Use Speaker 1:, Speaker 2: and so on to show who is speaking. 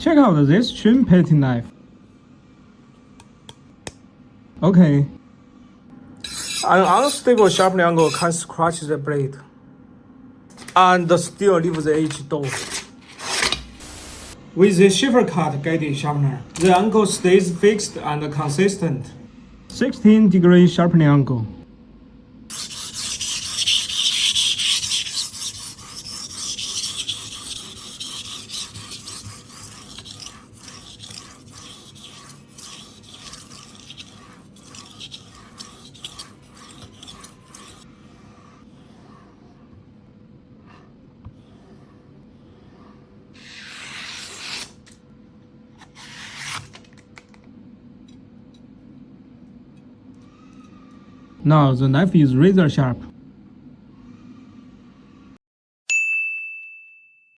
Speaker 1: Check out this SHUN petty knife. Okay.
Speaker 2: An unstable sharpening angle can scratch the blade and still leave the edge dull. With the shaver cut guided sharpener, the angle stays fixed and consistent.
Speaker 1: 16-degree sharpening angle. Now the knife is razor sharp.